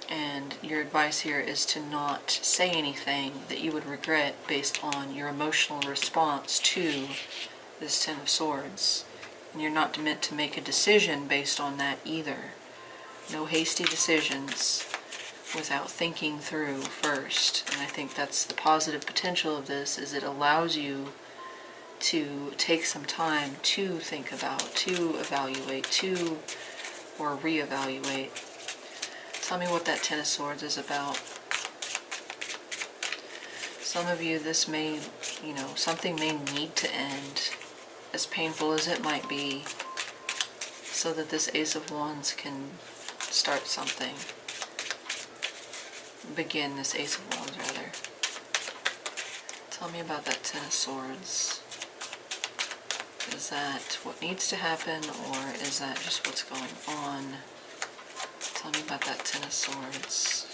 And your advice here is to not say anything that you would regret based on your emotional response to this Ten of Swords. And you're not meant to make a decision based on that either. No hasty decisions without thinking through first. And I think that's the positive potential of this, is it allows you to take some time to think about, to evaluate, or reevaluate. Tell me what that Ten of Swords is about. Some of you, this may, something may need to end, as painful as it might be, so that this Ace of Wands can start something. Begin this Ace of Wands, rather. Tell me about that Ten of Swords. Is that what needs to happen, or is that just what's going on? Tell me about that Ten of Swords.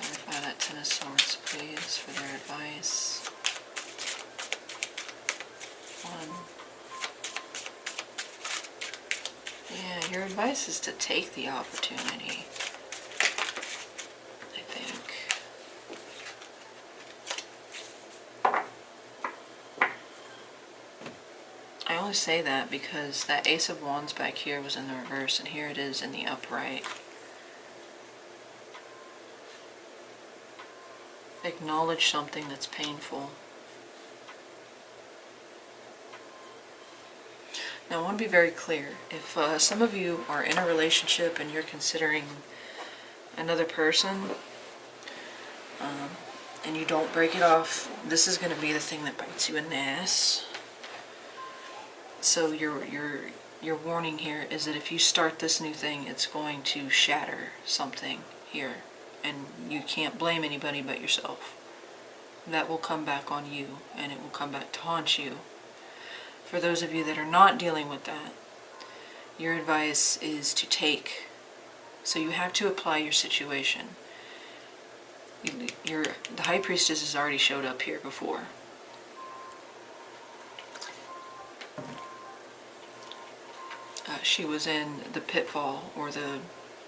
Verify that Ten of Swords, please, for their advice. 1. Yeah, your advice is to take the opportunity, I think. I only say that because that Ace of Wands back here was in the reverse, and here it is in the upright. Acknowledge something that's painful. Now I want to be very clear. If some of you are in a relationship and you're considering another person, and you don't break it off, this is going to be the thing that bites you in the ass. So your warning here is that if you start this new thing, it's going to shatter something here. And you can't blame anybody but yourself. That will come back on you, and it will come back to haunt you. For those of you that are not dealing with that, your advice is to take. So you have to apply your situation. The High Priestess has already showed up here before. She was in the pitfall, or the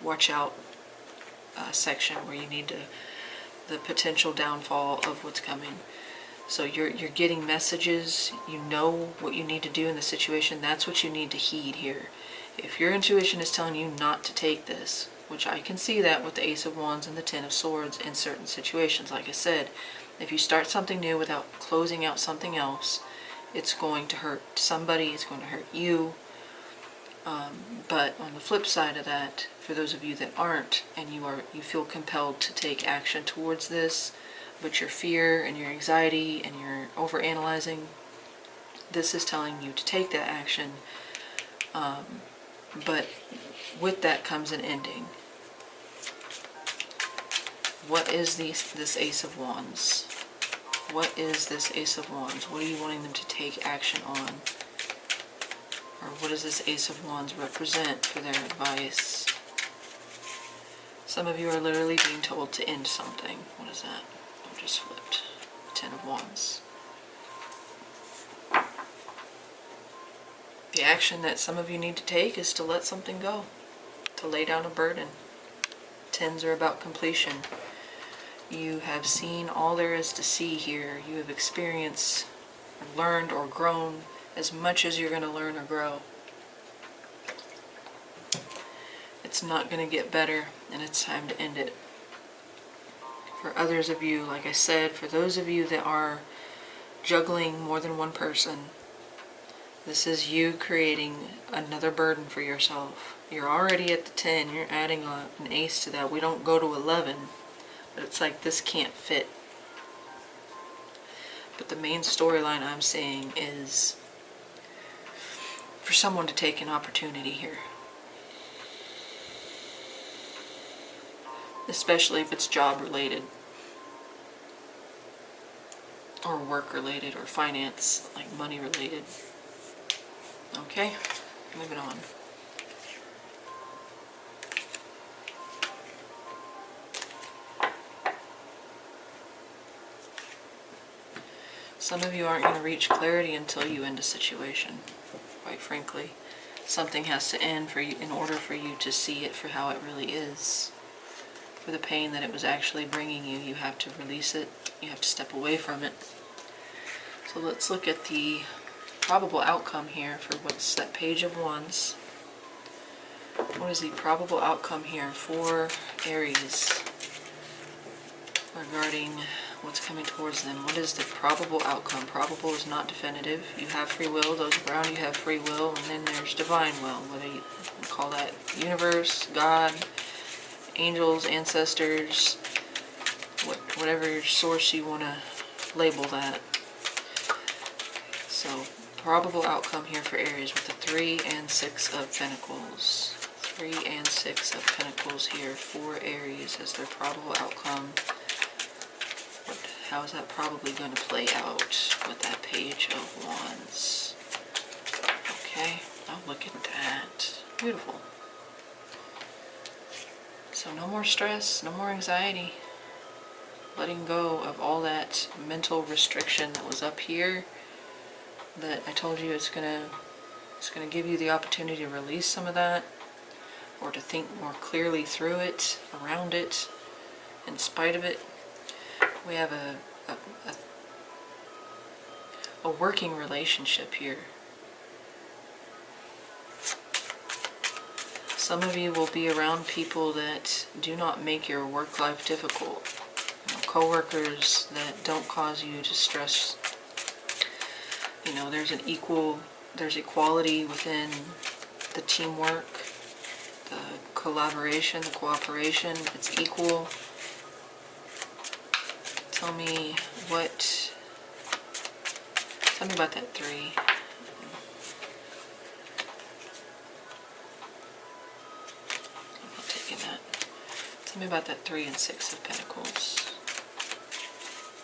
watch out section, where you need the potential downfall of what's coming. So you're getting messages, you know what you need to do in the situation. That's what you need to heed here. If your intuition is telling you not to take this, which I can see that with the Ace of Wands and the Ten of Swords in certain situations, like I said, if you start something new without closing out something else, it's going to hurt somebody, it's going to hurt you. But on the flip side of that, for those of you that aren't, and you feel compelled to take action towards this, but your fear and your anxiety and your overanalyzing, this is telling you to take that action. But with that comes an ending. What is this Ace of Wands? What is this Ace of Wands? What are you wanting them to take action on? Or what does this Ace of Wands represent for their advice? Some of you are literally being told to end something. What is that? I just flipped. Ten of Wands. The action that some of you need to take is to let something go. To lay down a burden. Tens are about completion. You have seen all there is to see here. You have experienced, learned, or grown as much as you're going to learn or grow. It's not going to get better, and it's time to end it. For others of you, like I said, for those of you that are juggling more than one person, this is you creating another burden for yourself. You're already at the 10, you're adding an ace to that. We don't go to 11, but it's like this can't fit. But the main storyline I'm seeing is for someone to take an opportunity here. Especially if it's job related, or work related, or finance, like money related. Okay, moving on. Some of you aren't going to reach clarity until you end a situation, quite frankly. Something has to end for you in order for you to see it for how it really is. For the pain that it was actually bringing you, you have to release it. You have to step away from it. So let's look at the probable outcome here for what's that Page of Wands. What is the probable outcome here for Aries regarding what's coming towards them? What is the probable outcome? Probable is not definitive. You have free will. Those around you have free will. And then there's divine will, whether you call that universe, God, angels, ancestors, whatever source you want to label that. So, probable outcome here for Aries with the 3 and 6 of Pentacles. 3 and 6 of Pentacles here for Aries as their probable outcome. How is that probably going to play out with that Page of Wands? Okay, oh, look at that. Beautiful. So no more stress, no more anxiety. Letting go of all that mental restriction that was up here, that I told you it's gonna give you the opportunity to release some of that, or to think more clearly through it, around it, in spite of it. We have a working relationship here. Some of you will be around people that do not make your work life difficult. Co-workers that don't cause you to stress. You know, there's equality within the teamwork, the collaboration, the cooperation. It's equal. Tell me about that 3. I'm not taking that. Tell me about that 3 and 6 of Pentacles.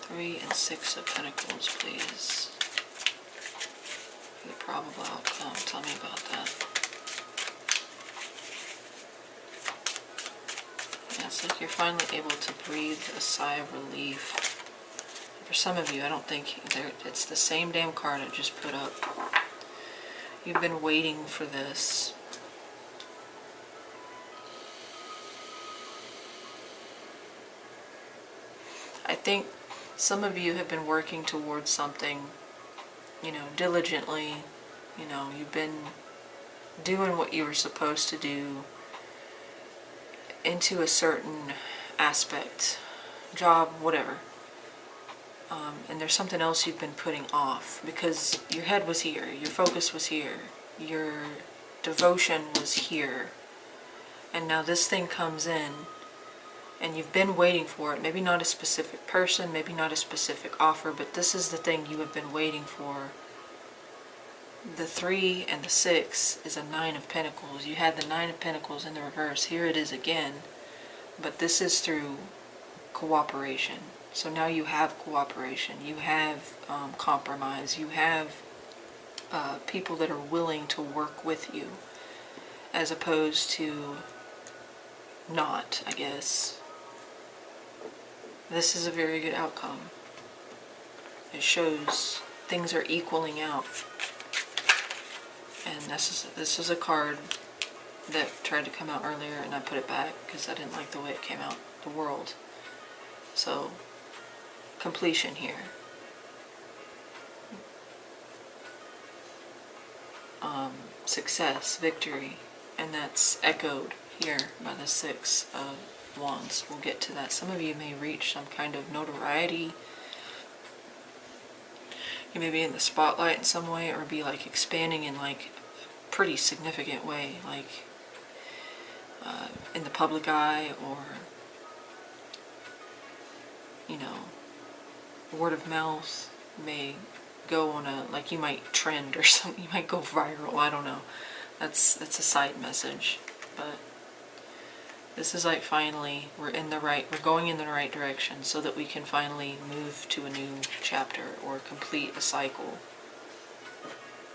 3 and 6 of Pentacles, please. For the probable outcome. Tell me about that. Yeah, it's like you're finally able to breathe a sigh of relief. For some of you, I don't think it's the same damn card I just put up. You've been waiting for this. I think some of you have been working towards something, diligently. You've been doing what you were supposed to do into a certain aspect, job, whatever. And there's something else you've been putting off because your head was here, your focus was here, your devotion was here. And now this thing comes in and you've been waiting for it. Maybe not a specific person, maybe not a specific offer, but this is the thing you have been waiting for. The 3 and the 6 is a 9 of Pentacles. You had the 9 of Pentacles in the reverse. Here it is again. But this is through cooperation. So now you have cooperation. You have compromise. You have people that are willing to work with you, as opposed to not, I guess. This is a very good outcome. It shows things are equaling out. And this is a card that tried to come out earlier and I put it back because I didn't like the way it came out, the World. So, completion here. Success, victory, and that's echoed here by the 6 of Wands. We'll get to that. Some of you may reach some kind of notoriety. You may be in the spotlight in some way, or be like expanding in like a pretty significant way, like in the public eye, or word of mouth may go on a, like you might trend or something, you might go viral, I don't know. That's a side message, but this is like finally we're going in the right direction so that we can finally move to a new chapter or complete a cycle.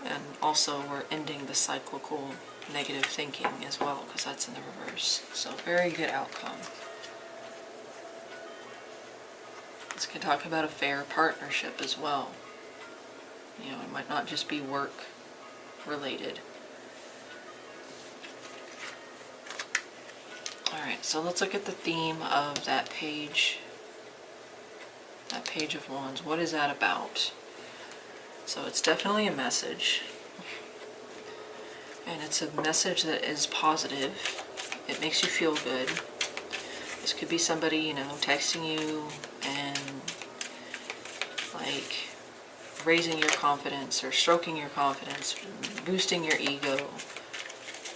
And also we're ending the cyclical negative thinking as well, because that's in the reverse. So very good outcome. This can talk about a fair partnership as well. You know, it might not just be work related. Alright, so let's look at the theme of that page of wands. What is that about? So it's definitely a message. And it's a message that is positive. It makes you feel good. This could be somebody, you know, texting you and like raising your confidence or stroking your confidence, boosting your ego.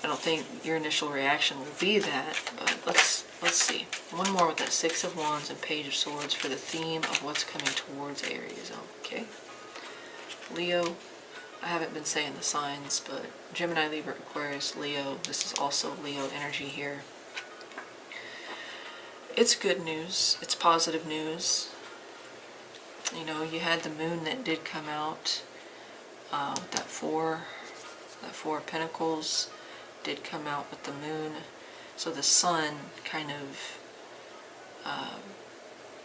I don't think your initial reaction will be that, but let's see. One more with that Six of Wands and Page of Swords for the theme of what's coming towards Aries. Okay. Leo. I haven't been saying the signs, but Gemini, Libra, Aquarius, Leo. This is also Leo energy here. It's good news. It's positive news. You know, you had the moon that did come out. That four of Pentacles did come out with the moon. So the sun kind of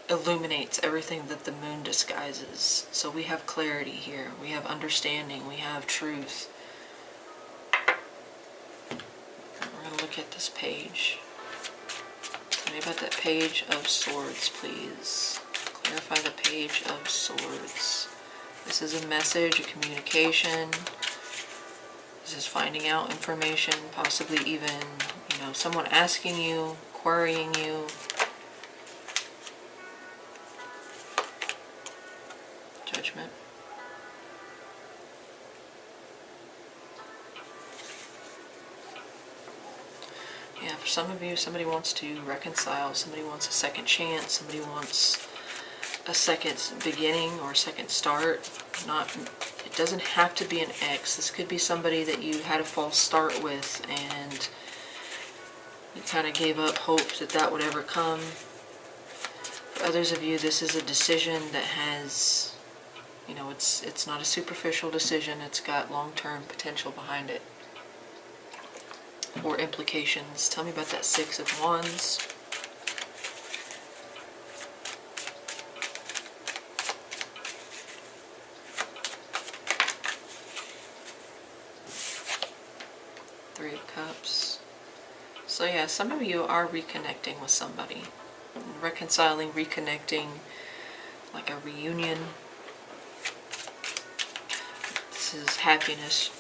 illuminates everything that the moon disguises. So we have clarity here. We have understanding. We have truth. We're going to look at this page. Tell me about that Page of Swords, please. Clarify the Page of Swords. This is a message, a communication. This is finding out information, possibly even, you know, someone asking you, querying you. Judgment. Yeah, for some of you, somebody wants to reconcile, somebody wants a second chance, somebody wants a second beginning or second start. It doesn't have to be an ex. This could be somebody that you had a false start with and you kind of gave up hope that that would ever come. For others of you, this is a decision that has, you know, it's not a superficial decision. It's got long-term potential behind it or implications. Tell me about that Six of Wands. Three of Cups. So yeah, some of you are reconnecting with somebody. Reconciling, reconnecting, like a reunion. This is happiness.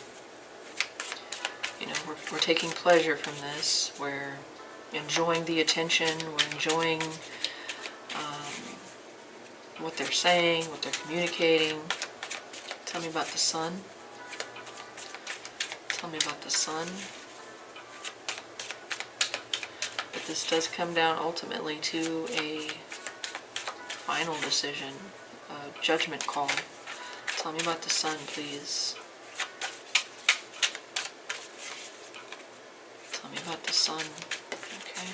You know, we're taking pleasure from this. We're enjoying the attention. We're enjoying what they're saying, what they're communicating. Tell me about the Sun. Tell me about the Sun. But this does come down ultimately to a final decision, a judgment call. Tell me about the Sun, please. Tell me about the Sun. Okay.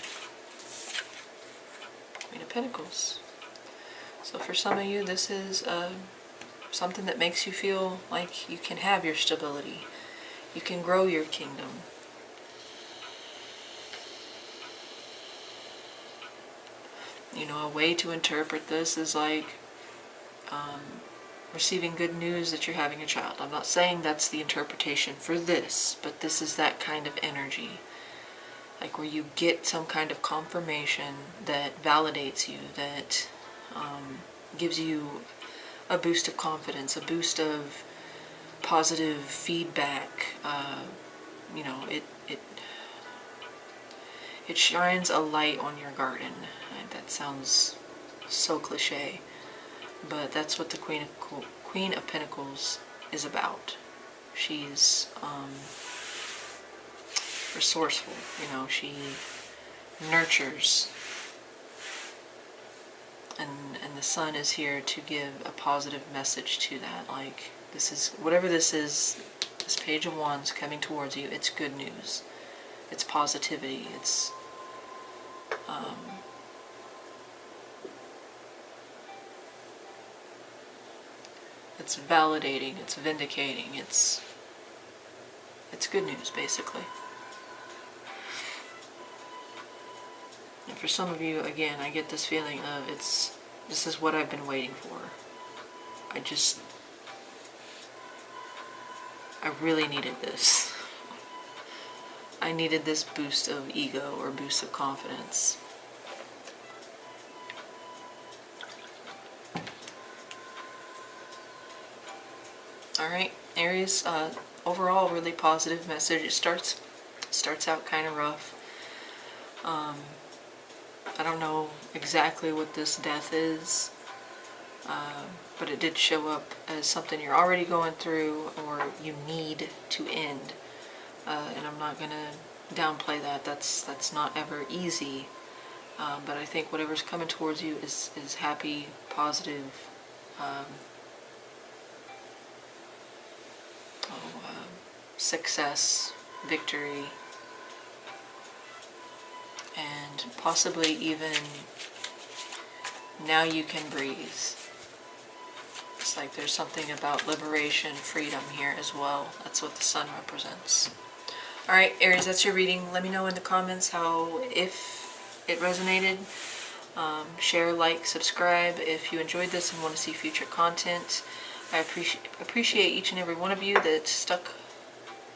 Queen of Pentacles. So for some of you, this is something that makes you feel like you can have your stability. You can grow your kingdom. You know, a way to interpret this is like receiving good news that you're having a child. I'm not saying that's the interpretation for this, but this is that kind of energy. Like where you get some kind of confirmation that validates you, that gives you a boost of confidence, a boost of positive feedback. You know, it shines a light on your garden. That sounds so cliche, but that's what the Queen of Pentacles is about. She's resourceful, you know, she nurtures. and the sun is here to give a positive message to that. Like, this is, whatever this is, this Page of Wands coming towards you, it's good news. It's positivity. It's validating, it's vindicating, it's good news, basically. And for some of you, again, I get this feeling of this is what I've been waiting for. I really needed this. I needed this boost of ego or boost of confidence. Alright, Aries, overall really positive message. It starts out kind of rough. I don't know exactly what this death is, but it did show up as something you're already going through or you need to end. And I'm not going to downplay that. That's not ever easy. But I think whatever's coming towards you is happy, positive, success, victory, and possibly even now you can breathe. It's like there's something about liberation, freedom here as well. That's what the sun represents. Alright, Aries, that's your reading. Let me know in the comments if it resonated. Share, like, subscribe if you enjoyed this and want to see future content. I appreciate each and every one of you that stuck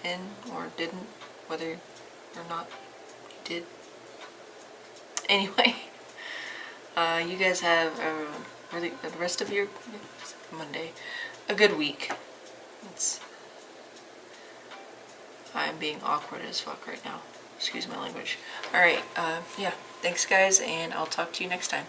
in or didn't, whether or not you did. Anyway, you guys have the rest of your Monday, a good week. I'm being awkward as fuck right now. Excuse my language. Alright, yeah, thanks guys, and I'll talk to you next time.